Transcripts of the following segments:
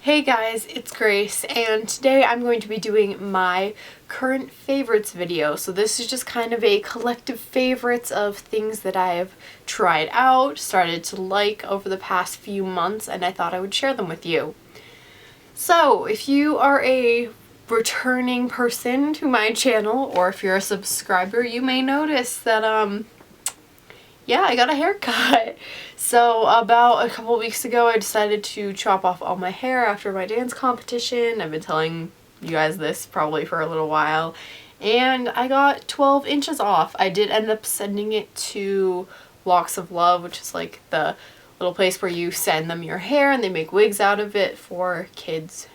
Hey guys, it's Grace, and today I'm going to be doing my current favorites video. So this is just kind of a collective favorites of things that I have tried out, started to like over the past few months, and I thought I would share them with you. So if you are a returning person to my channel, or if you're a subscriber, you may notice that yeah, I got a haircut. So about a couple weeks ago I decided to chop off all my hair after my dance competition. I've been telling you guys this probably for a little while. And I got 12 inches off. I did end up sending it to Locks of Love, which is like the little place where you send them your hair and they make wigs out of it for kids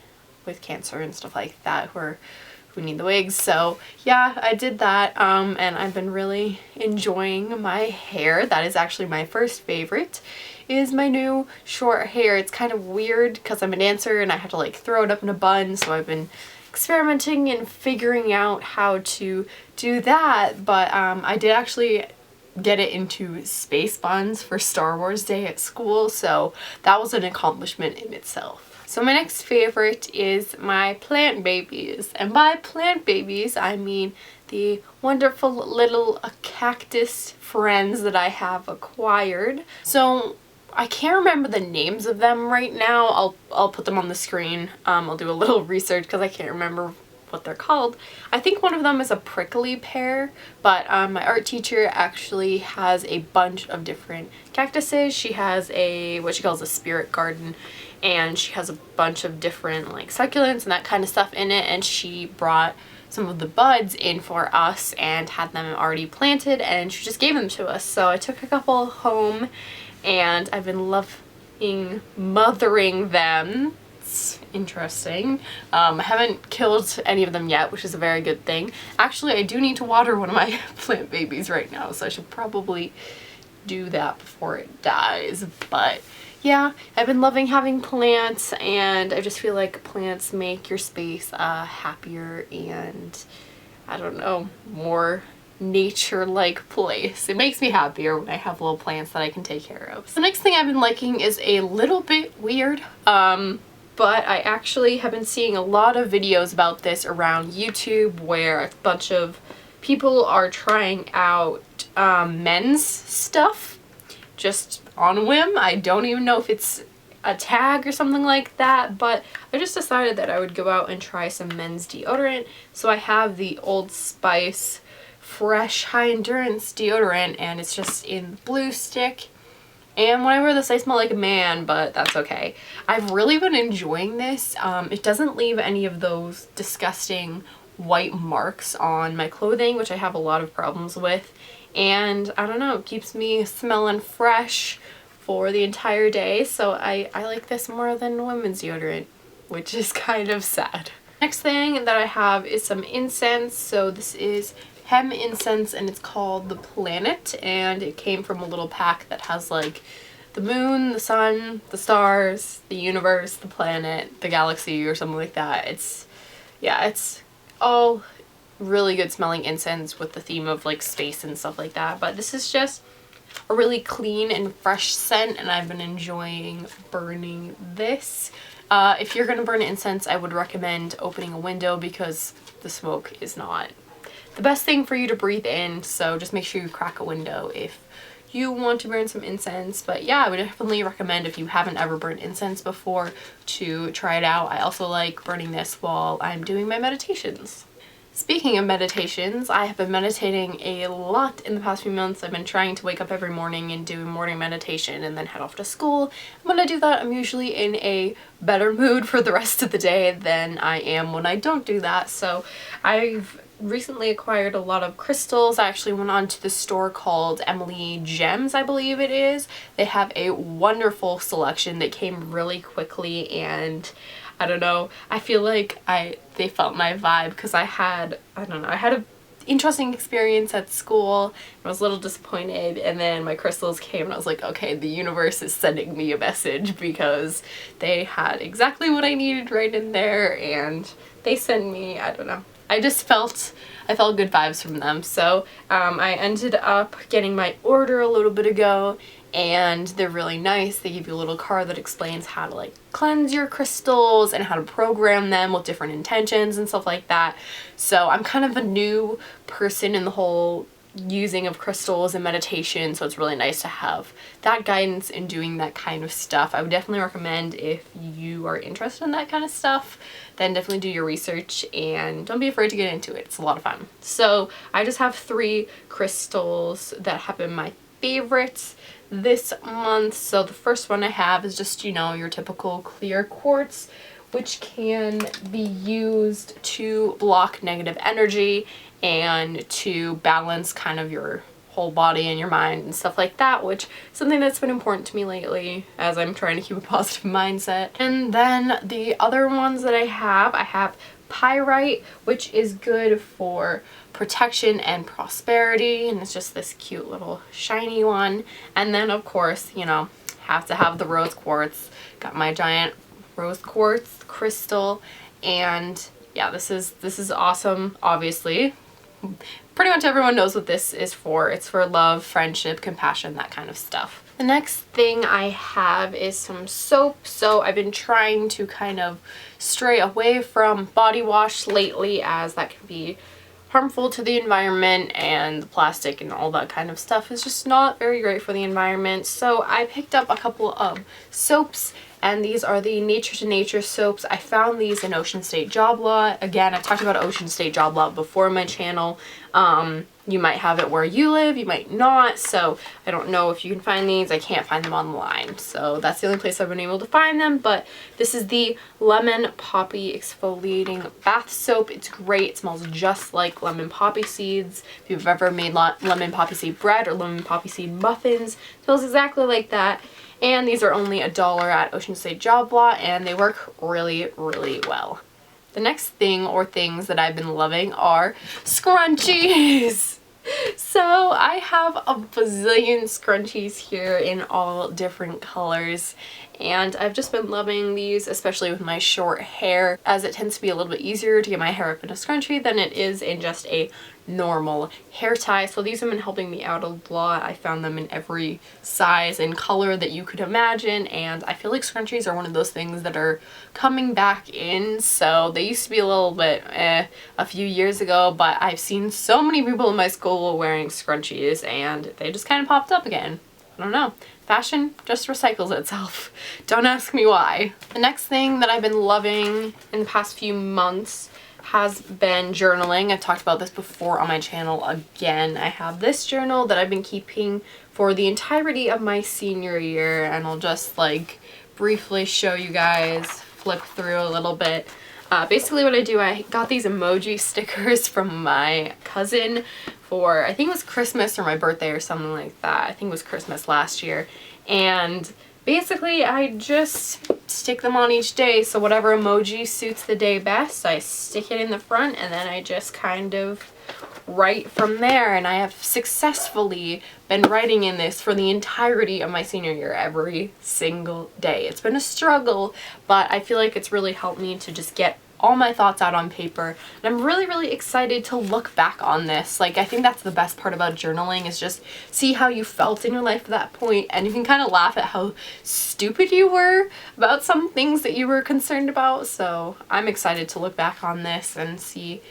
with cancer and stuff like that who need the wigs. So yeah, I did that and I've been really enjoying my hair. That is actually my first favorite, is my new short hair. It's kind of weird because I'm a dancer and I have to like throw it up in a bun, so I've been experimenting and figuring out how to do that. But I did actually get it into space buns for Star Wars Day at school, so that was an accomplishment in itself. So my next favorite is my plant babies, and by plant babies I mean the wonderful little cactus friends that I have acquired. So I can't remember the names of them right now. I'll put them on the screen. I'll do a little research because I can't remember what they're called. I think one of them is a prickly pear, but my art teacher actually has a bunch of different cactuses. She has what she calls a spirit garden, and she has a bunch of different like succulents and that kind of stuff in it, and she brought some of the buds in for us and had them already planted, and she just gave them to us. So I took a couple home and I've been loving mothering them. It's interesting. I haven't killed any of them yet, which is a very good thing. Actually, I do need to water one of my plant babies right now, so I should probably do that before it dies. But yeah, I've been loving having plants, and I just feel like plants make your space happier and, I don't know, more nature-like place. It makes me happier when I have little plants that I can take care of. So the next thing I've been liking is a little bit weird, but I actually have been seeing a lot of videos about this around YouTube where a bunch of people are trying out men's stuff just on a whim. I don't even know if it's a tag or something like that, but I just decided that I would go out and try some men's deodorant. So I have the Old Spice Fresh High Endurance deodorant, and it's just in blue stick. And when I wear this I smell like a man, but that's okay. I've really been enjoying this. It doesn't leave any of those disgusting white marks on my clothing, which I have a lot of problems with. And I don't know, it keeps me smelling fresh for the entire day. So I like this more than women's deodorant, which is kind of sad. Next thing that I have is some incense. So this is hem incense and it's called The Planet, and it came from a little pack that has like the moon, the sun, the stars, the universe, the planet, the galaxy, or something like that. It's all really good smelling incense with the theme of like space and stuff like that, but this is just a really clean and fresh scent, and I've been enjoying burning this. If you're gonna burn incense, I would recommend opening a window because the smoke is not the best thing for you to breathe in, so just make sure you crack a window if you want to burn some incense. But yeah, I would definitely recommend, if you haven't ever burned incense before, to try it out. I also like burning this while I'm doing my meditations. Speaking of meditations, I have been meditating a lot in the past few months. I've been trying to wake up every morning and do morning meditation and then head off to school. And when I do that, I'm usually in a better mood for the rest of the day than I am when I don't do that. So I've recently acquired a lot of crystals. I actually went on to the store called Emily Gems, I believe it is. They have a wonderful selection that came really quickly, and I don't know, I feel like they felt my vibe because I had an interesting experience at school. I was a little disappointed, and then my crystals came and I was like, okay, the universe is sending me a message because they had exactly what I needed right in there, and they send me, I don't know, I felt good vibes from them. So I ended up getting my order a little bit ago, and they're really nice. They give you a little card that explains how to like cleanse your crystals and how to program them with different intentions and stuff like that. So I'm kind of a new person in the whole using of crystals and meditation, so it's really nice to have that guidance in doing that kind of stuff. I would definitely recommend, if you are interested in that kind of stuff, then definitely do your research and don't be afraid to get into it. It's a lot of fun. So I just have 3 crystals that have been my favorites this month. So the first one I have is just, you know, your typical clear quartz, which can be used to block negative energy and to balance kind of your whole body and your mind and stuff like that, which is something that's been important to me lately as I'm trying to keep a positive mindset. And then the other ones that I have pyrite, which is good for protection and prosperity, and it's just this cute little shiny one. And then of course, you know, have to have the rose quartz. Got my giant rose quartz crystal, and yeah, this is awesome. Obviously, pretty much everyone knows what this is for. It's for love, friendship, compassion, that kind of stuff. The next thing I have is some soap. So I've been trying to kind of stray away from body wash lately, as that can be harmful to the environment, and the plastic and all that kind of stuff is just not very great for the environment. So I picked up a couple of soaps, and these are the Nature to Nature soaps. I found these in Ocean State Job Lot. Again, I've talked about Ocean State Job Lot before on my channel. You might have it where you live, you might not, so I don't know if you can find these. I can't find them online, so that's the only place I've been able to find them. But this is the Lemon Poppy Exfoliating Bath Soap. It's great. It smells just like lemon poppy seeds. If you've ever made lemon poppy seed bread or lemon poppy seed muffins, it smells exactly like that. And these are only $1 at Ocean State Job Lot, and they work really, really well. The next thing or things that I've been loving are scrunchies. So I have a bazillion scrunchies here in all different colors, and I've just been loving these, especially with my short hair, as it tends to be a little bit easier to get my hair up in a scrunchie than it is in just a normal hair tie. So these have been helping me out a lot. I found them in every size and color that you could imagine, and I feel like scrunchies are one of those things that are coming back in. So they used to be a little bit a few years ago, but I've seen so many people in my school wearing scrunchies, and they just kind of popped up again. I don't know. Fashion just recycles itself. Don't ask me why. The next thing that I've been loving in the past few months has been journaling. I've talked about this before on my channel again. I have this journal that I've been keeping for the entirety of my senior year, and I'll just like briefly show you guys, flip through a little bit. Basically what I do, I got these emoji stickers from my cousin for, I think it was Christmas or my birthday or something like that. I think it was Christmas last year. And basically I just stick them on each day. So whatever emoji suits the day best, I stick it in the front, and then I just kind of write from there. And I have successfully been writing in this for the entirety of my senior year, every single day. It's been a struggle, but I feel like it's really helped me to just get all my thoughts out on paper, and I'm really, really excited to look back on this. Like, I think that's the best part about journaling, is just see how you felt in your life at that point, and you can kind of laugh at how stupid you were about some things that you were concerned about. So I'm excited to look back on this and see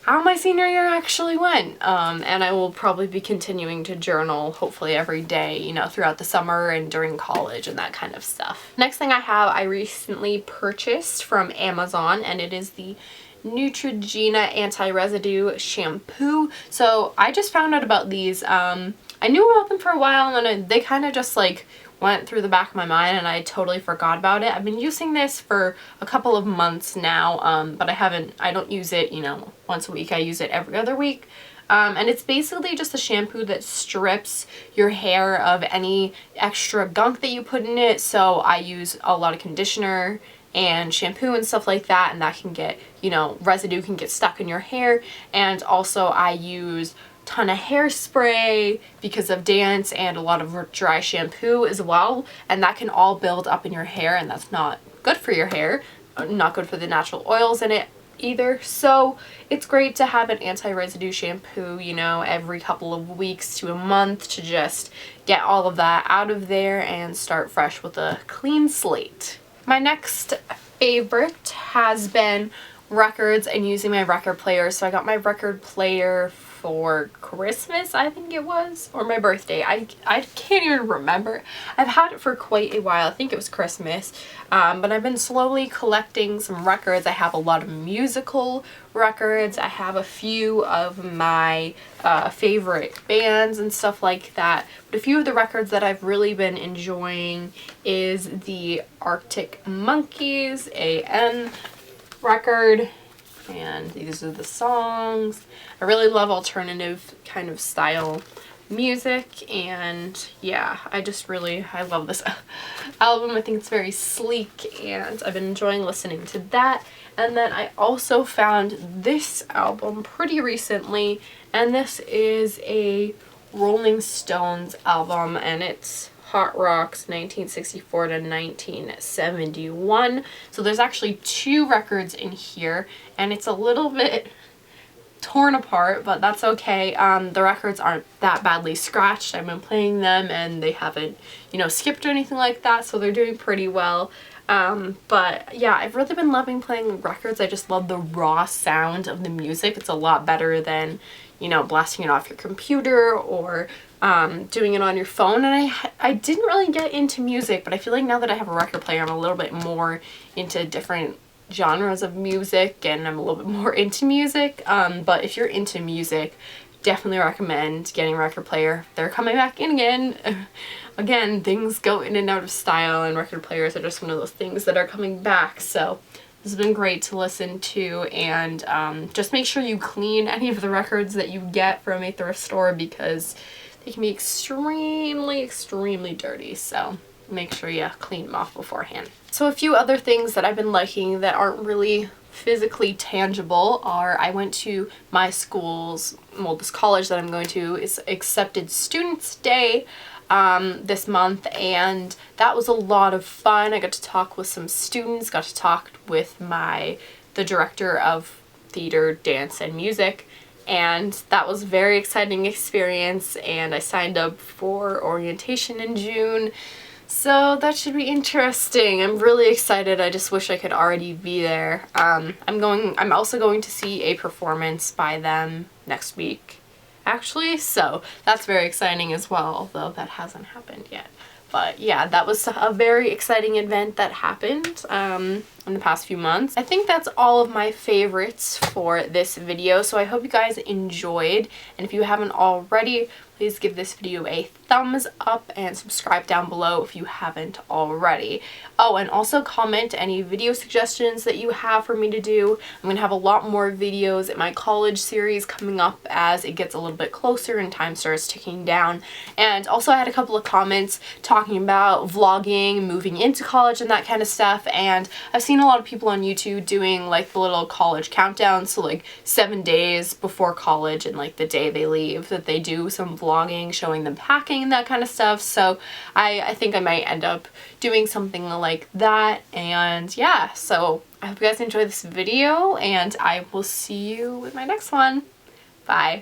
how my senior year actually went. And I will probably be continuing to journal hopefully every day, you know, throughout the summer and during college and that kind of stuff. Next thing I have, I recently purchased from Amazon, and it is the Neutrogena Anti-Residue Shampoo. So I just found out about these. I knew about them for a while, and then they kind of just like went through the back of my mind, and I totally forgot about it. I've been using this for a couple of months now, but I don't use it, you know, once a week. I use it every other week. And it's basically just a shampoo that strips your hair of any extra gunk that you put in it. So I use a lot of conditioner and shampoo and stuff like that, and that can get, you know, residue can get stuck in your hair. And also I use ton of hairspray because of dance, and a lot of dry shampoo as well, and that can all build up in your hair, and that's not good for your hair, not good for the natural oils in it. either. So it's great to have an anti-residue shampoo, you know, every couple of weeks to a month to just get all of that out of there and start fresh with a clean slate. My next favorite has been records and using my record player. So I got my record player for Christmas, I think it was, or my birthday. I can't even remember. I've had it for quite a while. I think it was Christmas, but I've been slowly collecting some records. I have a lot of musical records. I have a few of my favorite bands and stuff like that. But a few of the records that I've really been enjoying is the Arctic Monkeys AM record, and these are the songs. I really love alternative kind of style music, and yeah, I love this album. I think it's very sleek and I've been enjoying listening to that. And then I also found this album pretty recently, and this is a Rolling Stones album, and it's Hot Rocks 1964 to 1971. So there's actually 2 records in here, and it's a little bit torn apart, but that's okay. The records aren't that badly scratched. I've been playing them and they haven't, you know, skipped or anything like that, so they're doing pretty well. But yeah, I've really been loving playing records. I just love the raw sound of the music. It's a lot better than, you know, blasting it off your computer or doing it on your phone. And I didn't really get into music, but I feel like now that I have a record player, I'm a little bit more into different genres of music, and I'm a little bit more into music. But if you're into music, definitely recommend getting a record player. They're coming back in again. Again, things go in and out of style, and record players are just one of those things that are coming back. So this has been great to listen to, and just make sure you clean any of the records that you get from a thrift store, because they can be extremely dirty. So make sure you clean them off beforehand. So a few other things that I've been liking that aren't really physically tangible are, I went to my school's, well, this college that I'm going to is Accepted Students Day this month, and that was a lot of fun. I got to talk with some students, got to talk with the director of theater, dance, and music, and that was a very exciting experience. And I signed up for orientation in June, so that should be interesting. I'm really excited. I just wish I could already be there. I'm also going to see a performance by them next week, actually, so that's very exciting as well, although that hasn't happened yet. But yeah, that was a very exciting event that happened in the past few months. I think that's all of my favorites for this video, so I hope you guys enjoyed, and if you haven't already, please give this video a thumbs up and subscribe down below if you haven't already. Oh, and also comment any video suggestions that you have for me to do. I'm going to have a lot more videos in my college series coming up as it gets a little bit closer and time starts ticking down. And also I had a couple of comments talking about vlogging, moving into college and that kind of stuff, and I've seen a lot of people on YouTube doing like the little college countdown, so like 7 days before college and like the day they leave, that they do some vlogging showing them packing and that kind of stuff. So I think I might end up doing something like that. And yeah, so I hope you guys enjoyed this video, and I will see you with my next one. Bye.